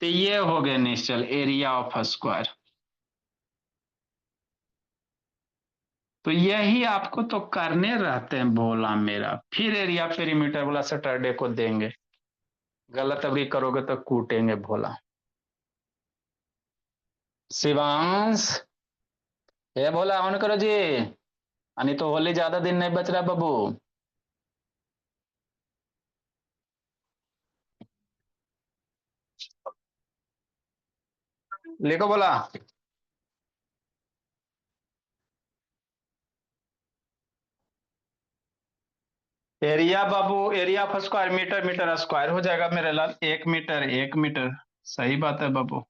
तो ये हो गया निश्चल एरिया ऑफ स्क्वायर। तो यही आपको तो करने रहते हैं भोला मेरा। फिर एरिया पेरीमीटर वाला सैटरडे को देंगे, गलत अभी करोगे तो कूटेंगे भोला। शिवांश, ये भोला ऑन करो जी, नहीं तो होली ज्यादा दिन नहीं बच रहा बाबू। लिखो बोला। एरिया बाबू, area of square, metre metre square हो जाएगा मेरे लाल, 1 मीटर 1 मीटर। सही बात है बाबू।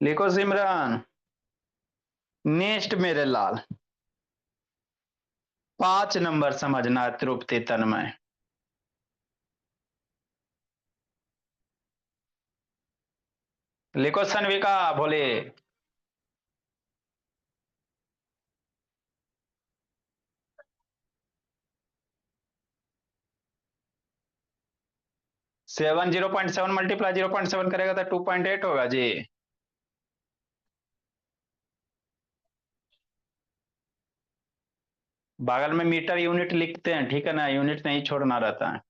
लिखो सिमरन। नेक्स्ट मेरे लाल, 5 नंबर समझना, तृप्ति तन्मय। लिखो सनविका बोले। 0.7 मल्टीप्लाई 0.7 करेगा तो 2.8 होगा जी। बगल में मीटर यूनिट लिखते हैं, ठीक है ना, यूनिट नहीं छोड़ना रहता है।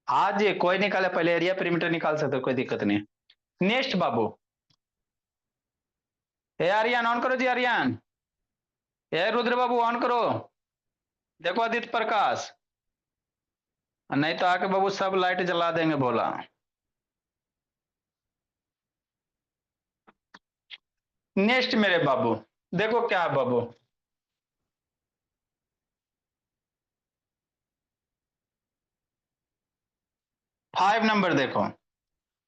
हाँ जी, कोई निकाले, पहले एरिया पेरीमीटर निकाल सकते हो, कोई दिक्कत नहीं। नेक्स्ट बाबू, ए आर्यन ऑन करो जी, आर्यन। ए रुद्र बाबू ऑन करो। देखो आदित्य प्रकाश, नहीं तो आके बाबू सब लाइट जला देंगे बोला। नेक्स्ट मेरे बाबू, देखो क्या है बाबू, 5 नंबर देखो।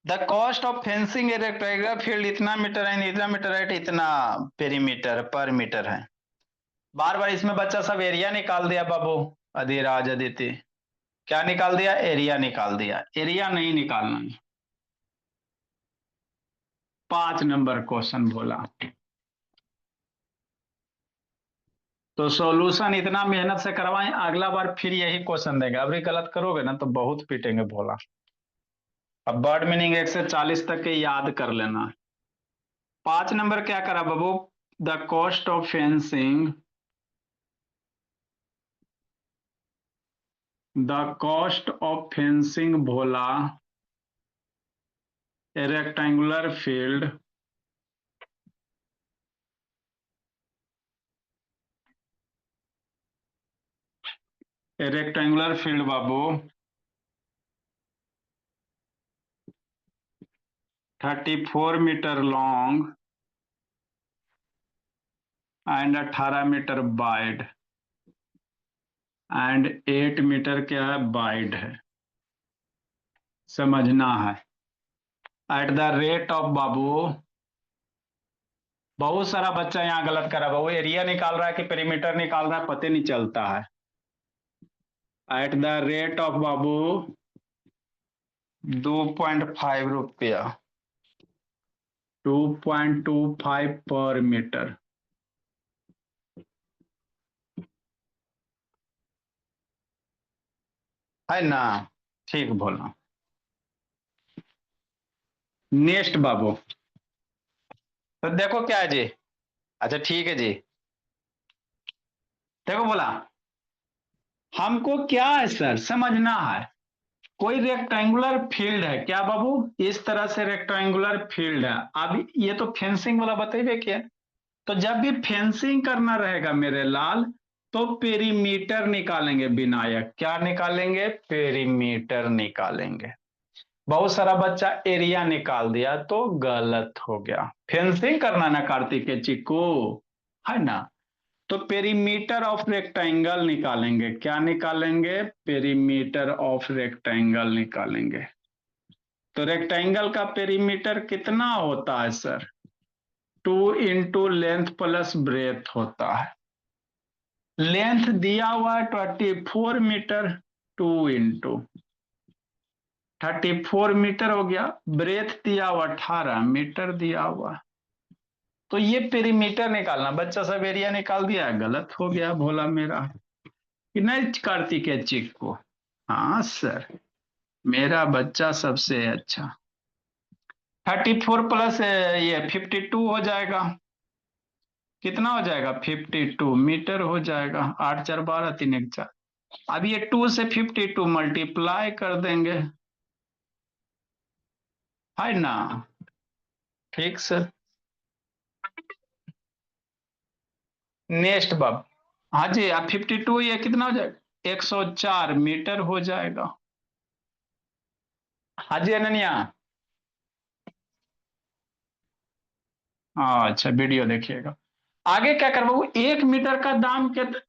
The cost of fencing A rectangular field इतना मीटर है, इतना मीटर है, इतना पेरीमीटर पर मीटर है। बार बार इसमें बच्चा सब एरिया निकाल दिया बाबू। अधिराज अदिति, क्या निकाल दिया, एरिया निकाल दिया, एरिया नहीं निकालना। 5 नंबर क्वेश्चन बोला। तो सॉल्यूशन इतना मेहनत से करवाएं, अगला बार फिर यही क्वेश्चन देंगे। अभी गलत करोगे ना तो बहुत पीटेंगे भोला। अब वर्ड मीनिंग 1 से 40 तक के याद कर लेना। 5 नंबर क्या करा बाबू, the cost of fencing, the cost of fencing भोला A rectangular field बाबू 34 metre long and 18 metre wide and 8 metre क्या है वाइड है, समझना है। एट द रेट ऑफ बाबू, बहुत सारा बच्चा यहाँ गलत कर रहा है बाबू, एरिया निकाल रहा है कि पेरीमीटर निकाल रहा है पता नहीं चलता है। एट द रेट ऑफ बाबू 2.5 रुपया, 2.25 पर मीटर, है ना? ठीक बोला। नेक्स्ट बाबू, तो देखो क्या है जी। अच्छा ठीक है जी, देखो बोला हमको क्या है सर समझना है। कोई रेक्टेंगुलर फील्ड है क्या बाबू, इस तरह से रेक्टेंगुलर फील्ड है। अब ये तो फेंसिंग वाला बताइए क्या। तो जब भी फेंसिंग करना रहेगा मेरे लाल, तो पेरीमीटर निकालेंगे विनायक, क्या निकालेंगे, पेरीमीटर निकालेंगे। बहुत सारा बच्चा एरिया निकाल दिया तो गलत हो गया। फेंसिंग करना ना कार्तिक चिक्कू, है ना? तो पेरीमीटर ऑफ रेक्टेंगल निकालेंगे, क्या निकालेंगे, पेरीमीटर ऑफ रेक्टेंगल निकालेंगे। तो रेक्टेंगल का पेरीमीटर कितना होता है sir, 2 into length plus breadth होता है। लेंथ दिया हुआ है 24 मीटर, 2 इंटू 34 मीटर हो गया। ब्रेथ दिया हुआ 18 मीटर दिया हुआ। तो ये पेरीमीटर निकालना, बच्चा सब एरिया निकाल दिया, गलत हो गया भोला मेरा कि नहीं कार्तिकेय चिक को। हाँ सर, मेरा बच्चा सबसे अच्छा। 34 प्लस ये 52 हो जाएगा, कितना हो जाएगा, 52 मीटर हो जाएगा। 8 4 12 3 1 4। अब ये 2 से 52 मल्टीप्लाई कर देंगे, है ना? ठीक सर। नेक्स्ट बाब, हाँ जी, अब 52 ये कितना हो जाएगा, 104 मीटर हो जाएगा। हाँ जी अनन्या, हाँ अच्छा वीडियो देखिएगा। आगे क्या कर बाबू, 1 मीटर का दाम कितना,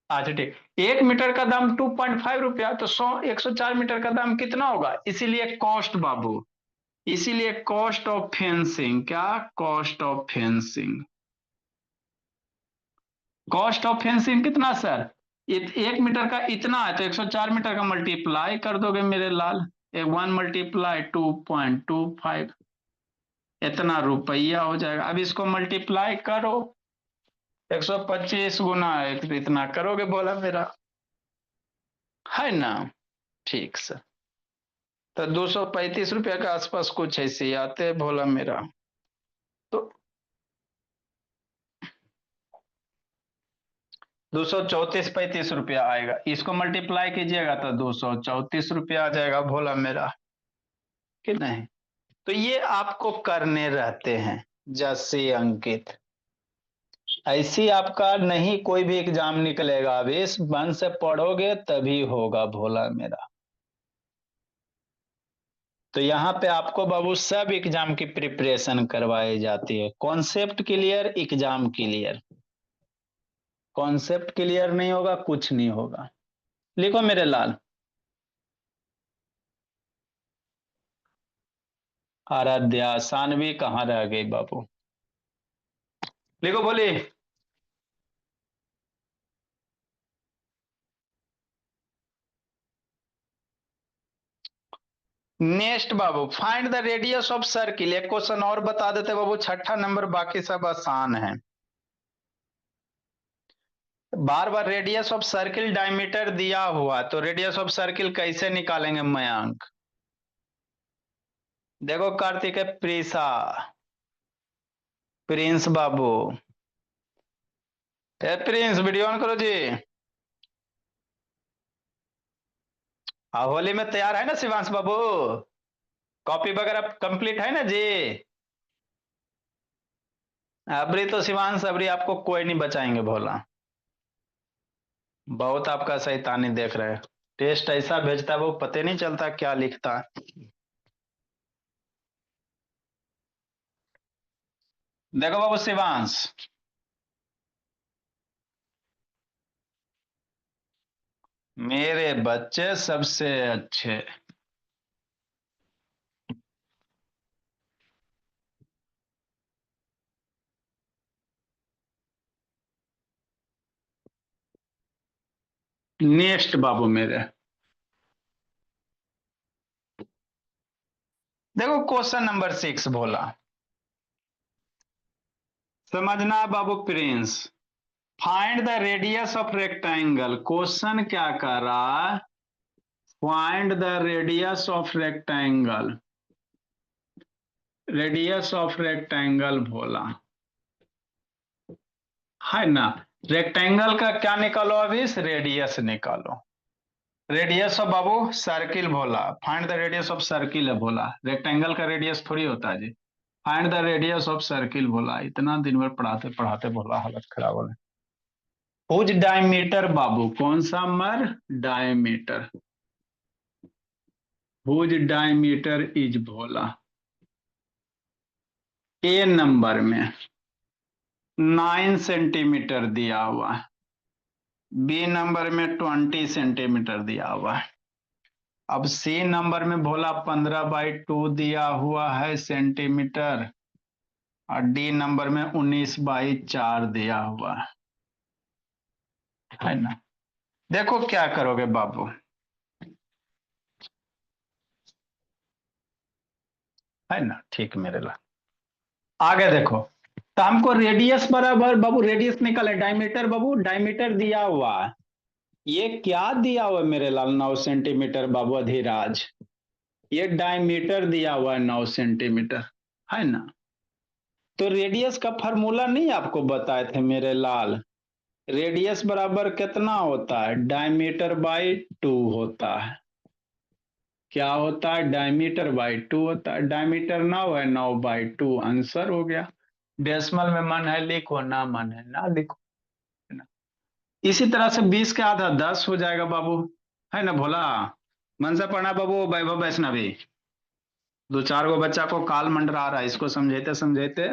अच्छा ठीक, 1 मीटर का दाम 2.5 रुपया, तो 104 मीटर का दाम कितना होगा, इसीलिए कॉस्ट बाबू, इसीलिए कॉस्ट ऑफ फेंसिंग, क्या, cost of fencing. Cost of fencing कितना सर, 1 मीटर का इतना है तो 104 मीटर का मल्टीप्लाई कर दोगे मेरे लाल, 1 मल्टीप्लाई 2.25, इतना रुपया हो जाएगा। अब इसको मल्टीप्लाई करो, 125 गुना इतना करोगे बोला मेरा, है ना? ठीक सर। तो 235 रुपया के आसपास कुछ ऐसे ही आते हैं भोला मेरा। तो 234 35 रुपया आएगा, इसको मल्टीप्लाई कीजिएगा तो 234 रुपया आ जाएगा भोला मेरा, कि नहीं? तो ये आपको करने रहते हैं जैसे अंकित, ऐसी आपका नहीं कोई भी एग्जाम निकलेगा, अब इस मन से पढ़ोगे तभी होगा भोला मेरा। तो यहाँ पे आपको बाबू सब एग्जाम की प्रिपरेशन करवाई जाती है, concept clear, exam clear. Concept clear नहीं होगा कुछ नहीं होगा। लिखो मेरे लाल, आराध्या सानवी कहाँ रह गई बाबू, लिखो बोली। Next Babu, find the radius of circle, एक क्वेश्चन और बता देते बाबू, छठा नंबर, बाकी सब आसान है। बार बार रेडियस ऑफ सर्किल डायमीटर दिया हुआ, तो रेडियस ऑफ सर्किल कैसे निकालेंगे मयंक। देखो कार्तिक, प्रीसा, प्रिंस बाबू, ए प्रिंस वीडियो ऑन करो जी। हाँ होली में तैयार है ना शिवांश बाबू, कॉपी वगैरह कंप्लीट है ना जी? अबरी तो शिवांश, अबरी आपको कोई नहीं बचाएंगे भोला। बहुत आपका शैतानी देख रहे हैं। टेस्ट ऐसा भेजता है वो पता नहीं चलता क्या लिखता है। देखो बाबू शिवांश, मेरे बच्चे सबसे अच्छे। नेक्स्ट बाबू मेरे, देखो क्वेश्चन नंबर 6 भोला। समझना बाबू Prince, find the radius of rectangle. Question क्या कर रहा है? Find the radius of rectangle. Radius of rectangle भोला, है ना? रेक्टेंगल का क्या निकालो अभी? रेडियस निकालो। रेडियस ऑफ बाबू सर्किल भोला, find the radius of circle है भोला, रेक्टेंगल का रेडियस थोड़ी होता है जी। Find the radius of circle भोला, इतना दिन भर पढ़ाते पढ़ाते भोला हालत खराब हो गई। हुज डायमीटर बाबू, कौन सा मर? Diameter. Whose diameter is Bhola, ए नंबर में 9 सेंटीमीटर दिया हुआ है, बी नंबर में 20 सेंटीमीटर दिया हुआ है। अब सी नंबर में भोला 15/2 दिया हुआ है सेंटीमीटर, और डी नंबर में 19/4 दिया हुआ है ना? देखो क्या करोगे बाबू, है ना? ठीक मेरे ला। आगे देखो, तो हमको रेडियस बराबर बाबू, रेडियस निकाले, डायमीटर बाबू, डायमीटर दिया हुआ है। ये क्या दिया हुआ है मेरे लाल? 9 सेंटीमीटर बाबू अधिराज, ये डायमीटर दिया हुआ है 9 सेंटीमीटर, है ना? तो रेडियस का फॉर्मूला नहीं आपको बताए थे मेरे लाल? रेडियस बराबर कितना होता है? डायमीटर बाई 2 होता है। क्या होता है? डायमीटर बाई 2 होता है। डायमीटर 9 है, 9/2 आंसर हो गया। डेसिमल में मन है लिखो, ना मन है ना लिखो, है ना? इसी तरह से 20 का आधा 10 हो जाएगा बाबू, है ना भोला? मन से पढ़ना बाबू, वैभव वैष्णवी। दो चार गो बच्चा को काल मंडरा रहा है, इसको समझेते समझेते।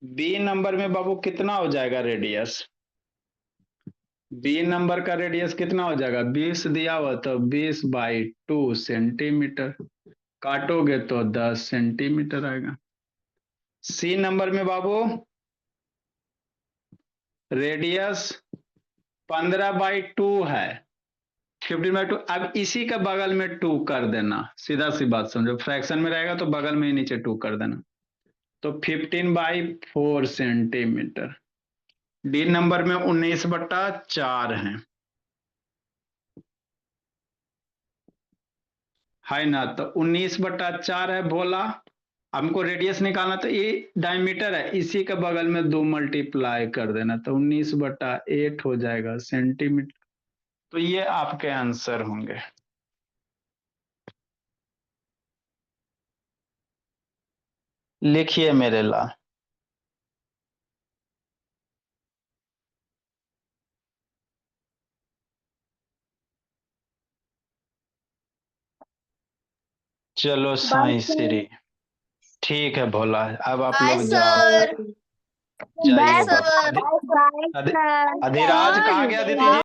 बी नंबर में बाबू कितना हो जाएगा रेडियस? बी नंबर का रेडियस कितना हो जाएगा? 20 दिया हुआ तो 20/2 सेंटीमीटर, काटोगे तो 10 सेंटीमीटर आएगा। सी नंबर में बाबू रेडियस 15/2 है, 15/2। अब इसी का बगल में 2 कर देना, सीधा सी बात समझो, फ्रैक्शन में रहेगा तो बगल में ही नीचे 2 कर देना, तो 15/4 सेंटीमीटर। डी नंबर में 19/4 है ना? तो 19/4 है भोला। हमको रेडियस निकालना, तो ये डायमीटर है, इसी के बगल में 2 मल्टीप्लाई कर देना, तो 19/8 हो जाएगा सेंटीमीटर। तो ये आपके आंसर होंगे। लिखिए मेरे ला। चलो साई श्री, ठीक है भोला, अब आप बाय लोग जाओ, सर। जाइए बाय बाबू। सर। अधिराज कहाँ गया? दीदी